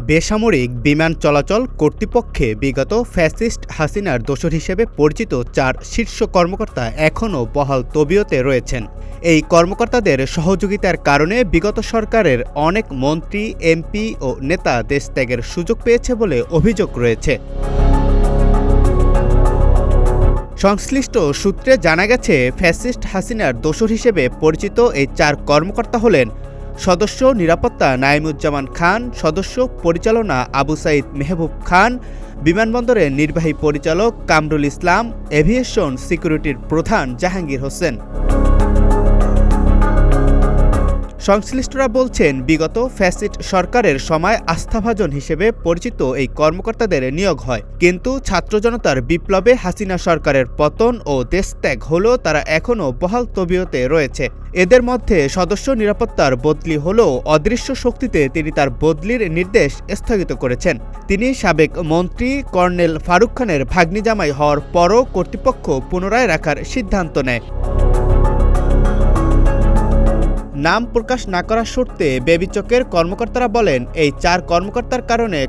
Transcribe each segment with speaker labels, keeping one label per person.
Speaker 1: বেসামরিক বিমান চলাচল কর্তৃপক্ষে বিগত ফ্যাসিস্ট হাসিনার দোসর হিসেবে পরিচিত ৪ শীর্ষ কর্মকর্তা এখনও বহাল তবিয়তে রয়েছেন। এই কর্মকর্তাদের সহযোগিতার কারণে বিগত সরকারের অনেক মন্ত্রী, এমপি ও নেতা দেশ ত্যাগের সুযোগ পেয়েছে বলে অভিযোগ রয়েছে। সংশ্লিষ্ট সূত্রে জানা গেছে, ফ্যাসিস্ট হাসিনার দোসর হিসেবে পরিচিত এই ৪ কর্মকর্তা হলেন সদস্য নিরাপত্তা নাঈমুজ্জামান খান, সদস্য পরিচালনা আবু সাঈদ মেহবুব খান, বিমানবন্দরের নির্বাহী পরিচালক কামরুল ইসলাম, এভিয়েশন সিকিউরিটির প্রধান জাহাঙ্গীর হোসেন। সংশ্লিষ্টরা বলছেন, বিগত ফ্যাসিস্ট সরকারের সময় আস্থাভাজন হিসেবে পরিচিত এই কর্মকর্তাদের নিয়োগ হয়, কিন্তু ছাত্র জনতার বিপ্লবে হাসিনা সরকারের পতন ও দেশত্যাগ হলেও তারা এখনও বহাল তবিয়তে রয়েছে। এদের মধ্যে সদস্য নিরাপত্তার বদলি হলেও অদৃশ্য শক্তিতে তিনি তার বদলির নির্দেশ স্থগিত করেছেন। তিনি সাবেক মন্ত্রী কর্নেল ফারুক খানের ভাগ্নি জামাই হওয়ার পরও কর্তৃপক্ষ পুনরায় রাখার সিদ্ধান্ত নেয়। নাম প্রকাশ না করার শর্তে বেবিচকের কর্মকর্তারা বলেন, এই ৪ কর্মকর্তার কারণে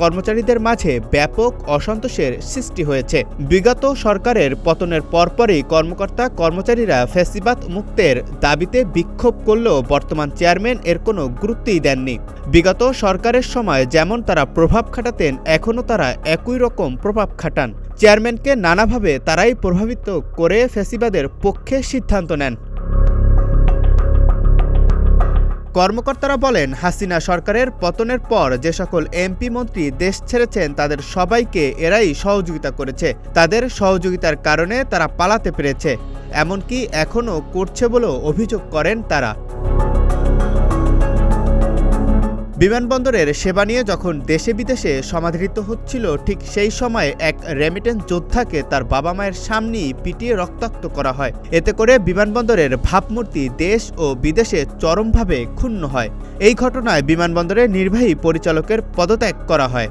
Speaker 1: কর্মচারীদের মাঝে ব্যাপক অসন্তোষের সৃষ্টি হয়েছে। বিগত সরকারের পতনের পরপরই কর্মচারীরা ফ্যাসিবাদ মুক্তের দাবিতে বিক্ষোভ করলেও বর্তমান চেয়ারম্যান এর কোনো গুরুত্বই দেননি। বিগত সরকারের সময় যেমন তারা প্রভাব খাটাতেন, এখনও তারা একই রকম প্রভাব খাটান। চেয়ারম্যানকে নানাভাবে তারাই প্রভাবিত করে ফ্যাসিবাদের পক্ষে সিদ্ধান্ত নেন। কর্মকর্তারা বলেন, হাসিনা সরকারের পতনের পর যে সকল এমপি মন্ত্রী দেশ ছেড়েছেন তাদের সবাইকে এরাই সহযোগিতা করেছে। তাদের সহযোগিতার কারণে তারা পালাতে পেরেছে, এমনকি এখনও করছে বলেও অভিযোগ করেন তারা। বিমানবন্দরের সেবা নিয়ে যখন দেশে বিদেশে সমাদৃত হচ্ছিল, ঠিক সেই সময়ে এক রেমিটেন্স যোদ্ধাকে তার বাবা মায়ের সামনেই পিটিয়ে রক্তাক্ত করা হয়। এতে করে বিমানবন্দরের ভাবমূর্তি দেশ ও বিদেশে চরমভাবে ক্ষুণ্ণ হয়। এই ঘটনায় বিমানবন্দরের নির্বাহী পরিচালকের পদত্যাগ করা হয়।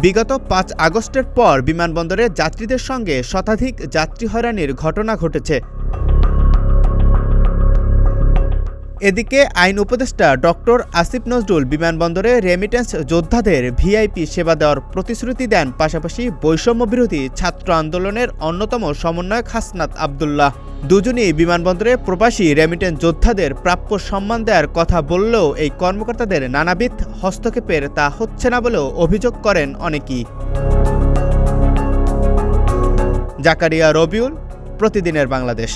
Speaker 1: বিগত ৫ আগস্টের পর বিমানবন্দরে যাত্রীদের সঙ্গে শতাধিক যাত্রী হয়রানির ঘটনা ঘটেছে। এদিকে আইন উপদেষ্টা ডক্টর আসিফ নজরুল বিমানবন্দরে রেমিটেন্স যোদ্ধাদের ভিআইপি সেবা দেওয়ার প্রতিশ্রুতি দেন। পাশাপাশি বৈষম্য বিরোধী ছাত্র আন্দোলনের অন্যতম সমন্বয়ক হাসনাত আবদুল্লাহ দুজনই বিমানবন্দরে প্রবাসী রেমিটেন্স যোদ্ধাদের প্রাপ্য সম্মান দেওয়ার কথা বললেও এই কর্মকর্তাদের নানাবিধ হস্তক্ষেপের তা হচ্ছে না বলেও অভিযোগ করেন অনেকেই। জাকারিয়া রবিউল, প্রতিদিনের বাংলাদেশ।